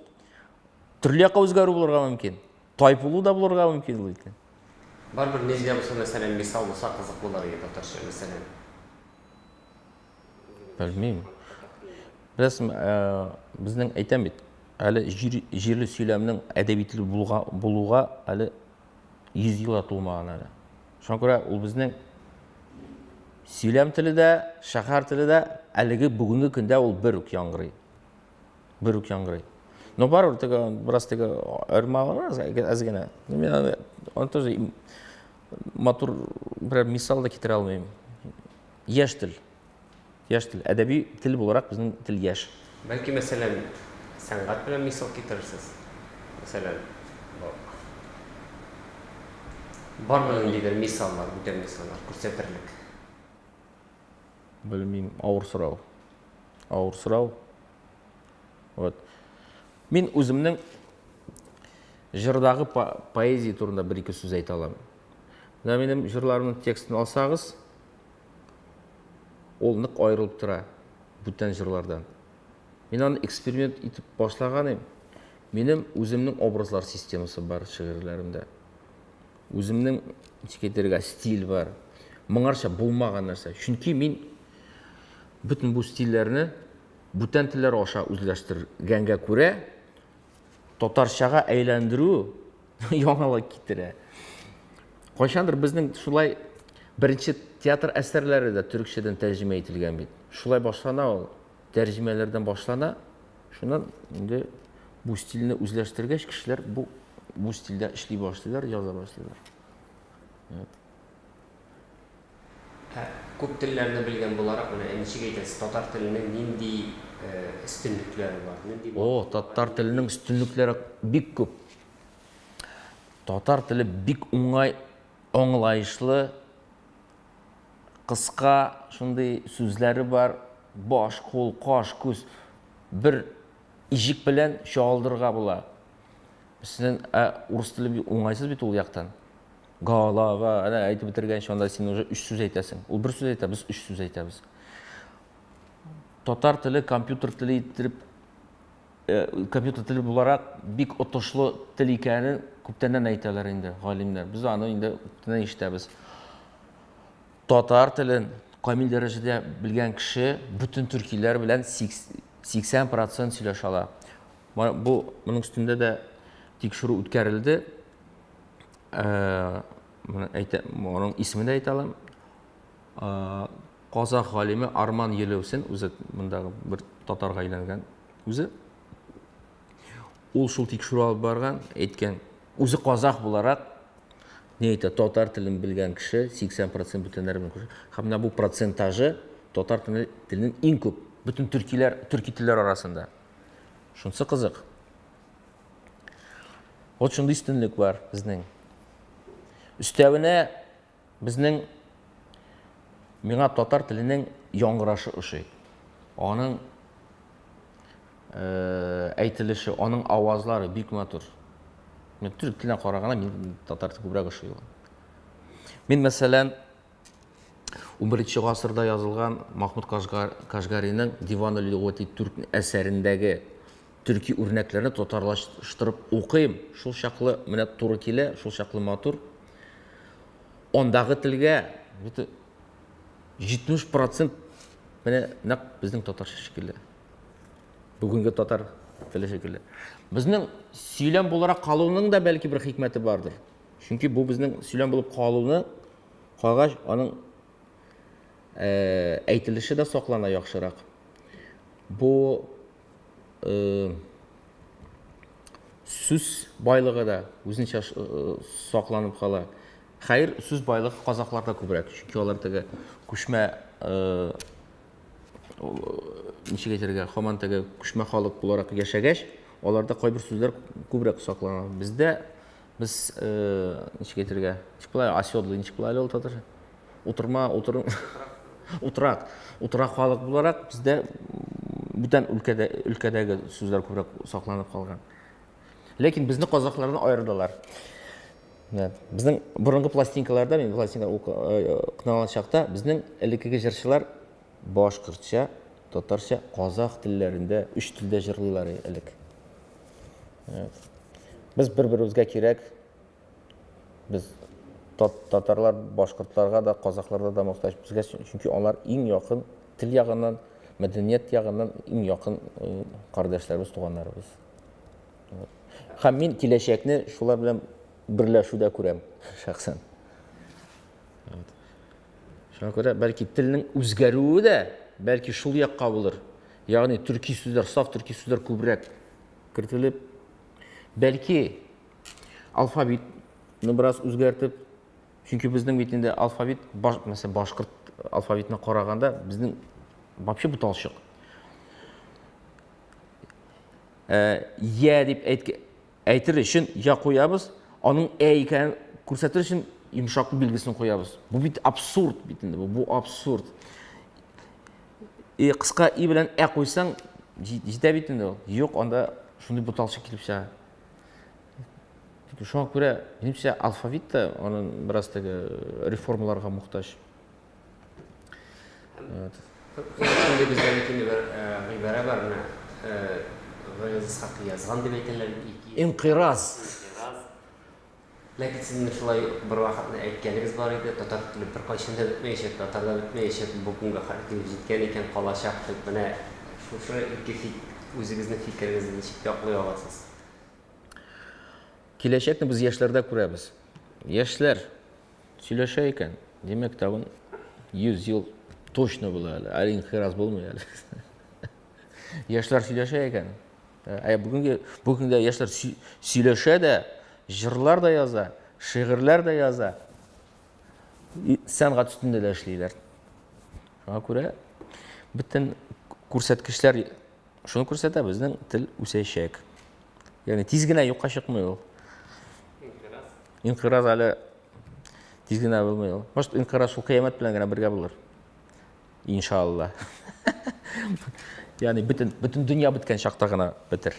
төрле якка үзгәрү булырга мөмкин. Тайпылу да булырга мөмкин ул икән. Барбер нидә булса, мәсәлән, мисал булса кызык булыр иде татарча, мәсәлән. Белмим. Рәсем безнең әйтәм бит, әле җирле сөйләмнең әдәби тел булуга әле 100 ел тулмаган әле. Шуңа күрә ул безнең сөйләм теле дә, шәһәр теле дә әлеге бүгенге көндә ул бер үк яңгырый. Но барыбер теге бераз теге әрмаган аз гына. Мен аны тоже матур бер мисал да китерә алмыйм. Яшь тел, әдәби тел буларак безнең тел яшь. Бәлки, мәсәлән, сәнгать белән мисал китерсез. Мәсәлән, бармы ниндидер мисаллар, бүтән мисаллар күрсәтерлек? Белмим, авыр сорау. Вот. Мин үземнең җырдагы поэзия турында бер-ике сүз әйтә алам. Менә минем җырларымның текстын алсагыз, ул нык аерылып тора бүтән җырлардан. Мин аны эксперимент итеп башлаганым. Минем үземнең образлар системасы бар шигырьләремдә. Үземнең ничек стиль бар. Моңарча булмаган нәрсә. Чөнки мин бүтән бу стильләрне бүтән телләр аша үзләштергәнгә күрә, татарчага әйләндерү яңалык китерә. Кайчандыр безнең шулай беренче театр әсәрләре дә төрекчәдән тәрҗемә ителгән бит. Шулай башлана ул, тәрҗемәләрдән башлана. Шуннан инде бу стильне үзләштергәч, кешеләр бу стильдә эшли башлыйлар, яза башлыйлар. Күп телләрне белгән буларак, менә ничек әйтәсез, татар теленең нинди өстенлекләре бар? Татар теленең өстенлекләре бик күп. Татар теле бик уңай, аңлаешлы, кыска, шундый сүзләре бар, баш, кул, каш, күз, бер ижик белән чалдырга була. Безнең урыс теле уңайсыз бит ул яктан. Галава, ана әйтеп бетергән шунда син уже 3 сүз әйтәсең. Ул бер сүз әйтә, без 3 сүз әйтәбез. Татар теле компьютер теле итеп, компьютер теле буларак бик отышлы тел икәнен күптәннән әйтәләр инде галимнәр. Без аны инде күптән ишетәбез. Татар телен камил дәрәҗәдә белгән кеше бүтән төркиләр белән 80% сөйләшә ала. Бу моның өстендә дә тикшерү үткәрелде. Моның исемен дә әйтә алам. Казак галиме Арман Елеусин, үзе мондагы бер татарга әйләнгән үзе. Ул шул тикшерү алып барган, әйткән, үзе казак буларак, не әйтә, татар телен белгән кеше 80% бүтәннәр белән күрсәтә. Һәм бу процентажы татар теленең иң күп бүтән төрки телләр арасында. Шунысы кызык. Вот шундый өстенлек бар безнең. Өстәвенә безнең миңа татар теленең яңгырашы ошый. Аның әйтелеше, аның авазлары бик матур. Мен түрк теленә караганда мин татар теле күбрәк ошый. Мин мәсәлән 11-нче гасырда язылган Махмуд Кашгариның Диван-ул Лугати түрк әсәрендәге төрки үрнәкләрне татарлаштырып укыйм. Шул чаклы менә туры килә, шул чаклы матур. Ондагы телгә Бите 70% менә нәкъ безнең татарча шикелле. Бүгенге татар теле шикелле. Безнең сөйләм буларак калуның да бәлки бер хикмәте бардыр. Чөнки бу безнең сөйләм булып калуны кагач аның әйтелеше дә саклана яхшырак. Бу сүз байлыгы да үзенчә сакланып кала. Хәер, сүз байлыгы казакларда күбрәк. Чөнки алар теге күчмә ничек әйтергә, һаман теге күчмә халык буларак яшәгәч, аларда кайбер сүзләр күбрәк саклана. Бездә без ничек әйтергә, ничек була оседлый, ничек була ул татарча? Утырак халык буларак бездә бүтән өлкәдәге сүзләр күбрәк сакланып калган. Ләкин безне казаклардан аердылар. Безнең борынгы пластинкаларда, мен пластинкалар кыналган чакта, безнең элеккеге җырчылар башкортча, татарча, казак телләрендә, 3 телдә җырлыйлар элек. Без бер-беребезгә кирәк. Без татарлар башкортларга да, казакларга да мохтаҗ безгә, чөнки алар иң якын тел ягыннан, мәдәният ягыннан иң якын кардәшләрбез, туганнарыбыз. Һәм мин киләчәкне шулар белән берләшүдә күрәм шәхсән. Шуңа күрә бәлки телнең үзгәрүе дә бәлки шул якка булыр. Ягъни төрки сүзләр, саф төрки сүзләр күбрәк кертелеп, бәлки алфавитны бераз үзгәртеп, чөнки безнең бит инде алфавит, мәсәлән, башкорт алфавитына караганда безнең вообще буталчык. Я дип әйтер өчен я куябыз, аның икәнен күрсәтер өчен йомшак билгесен куябыз. Бу бит абсурд бит инде, бу абсурд. Кыска и белән куйсаң, җитә бит инде ул. Юк, анда шундый буталчык килеп чыга. Шуңа күрә, минемчә, алфавит та аның бераз теге реформаларга мохтаҗ. Şimdi bizden ikindi bir gıybara var mı? Gayız hakkı yazgan diye aytırlar. İnqiraz. Lakin sizin şulay bir vaqtni aytganingiz bor edi, tatar tili bir qaysında bitmeyecek, tatarda bitmeyecek, bugunga qadar kelib jetgan ekan qolashaq deb mana shu ikki o'zingizning fikringizni nechib yoqlay olasiz? Киләчәкне без яшьләрдә күрәбез. Яшьләр сөйләшә икән, демәк тагын 100 ел точно була әле. Әле инхираз булмый әле. Яшьләр сөйләшә икән. Бүгенге яшьләр сөйләшә дә, җырлар да яза, шигырьләр дә яза. Сәнгать үстендә дә эшлиләр. Шуңа күрә бөтен күрсәткечләр шуны күрсәтә, безнең тел үсәчәк. Ягъни тиз генә юкка чыкмый ул. Инқираз әле тиз генә булмый ул. Может, инқираз шул кыямәт белән генә бергә булыр. Иншалла. Ягъни бөтен дөнья беткән чакта гына бетер.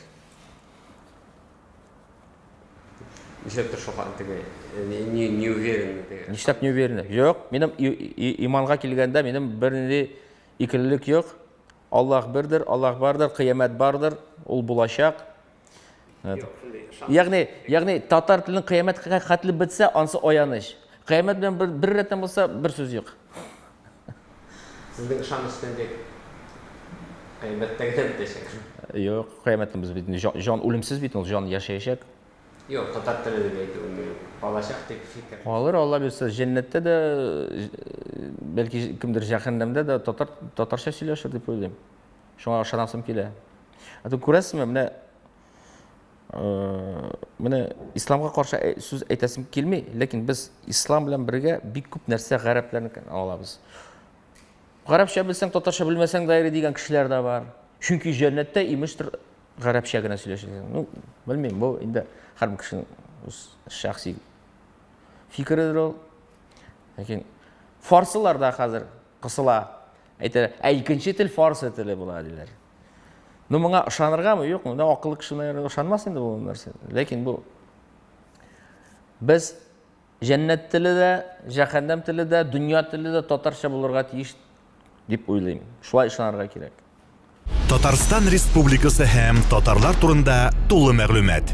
Нишләп шуңа не уверен. Нишләп не уверен? Юк, минем иманга килгәндә минем бернинди икелелек юк. Аллаһ бердер, Аллаһ бардыр, кыямәт бардыр, ул булачак. Ягъни татар теленең кыямәткә хәтле бетсә, ансы аяныч. Кыямәт белән бер рәттән булса, бер сүз юк. Сезнең ышанычлы дик кыямәттәге бетәчәк. Юк, кыямәтне без бит җан үлемсез бит, ул җан яшәячәк. Юк, татар теле дип әйтү, калачак дип фикер. Алыр, Алла бирсә, җәннәттә дә, бәлки кемдер җәһәннәмдә дә татарча сөйләшер дип уйлыйм. Шуңа ышанасым килә. Күрәсезме, менә исламга каршы сүз әйтәсем килми, ләкин без ислам белән бергә бик күп нәрсә гарәпләрне алабыз. Гарәпчә белсәң, татарча белмәсәң дә дигән кешеләр дә бар. Чөнки җәннәттә имештер гарәпчә генә сөйләшәләр. Ну, белмим, бу инде һәр кешенең үз шәхси фикередер ул. Ләкин фарсылар да хәзер кысыла. Әйтәләр, икенче тел фарсы теле була диләр. Ну, моңа ышаныргамы, юкмы? Да акыллы кешеләр ышанмас инде бу нәрсә. Ләкин бу без җәннәт теле дә, җәһәннәм теле дә, дөнья теле дә татарча булырга тиеш дип уйлыйм. Шулай ышанырга кирәк. Татарстан Республикасы һәм татарлар турында тулы мәгълүмат.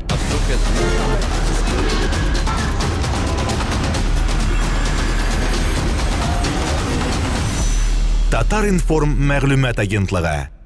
Татар информ мәгълүмат агентлыгы.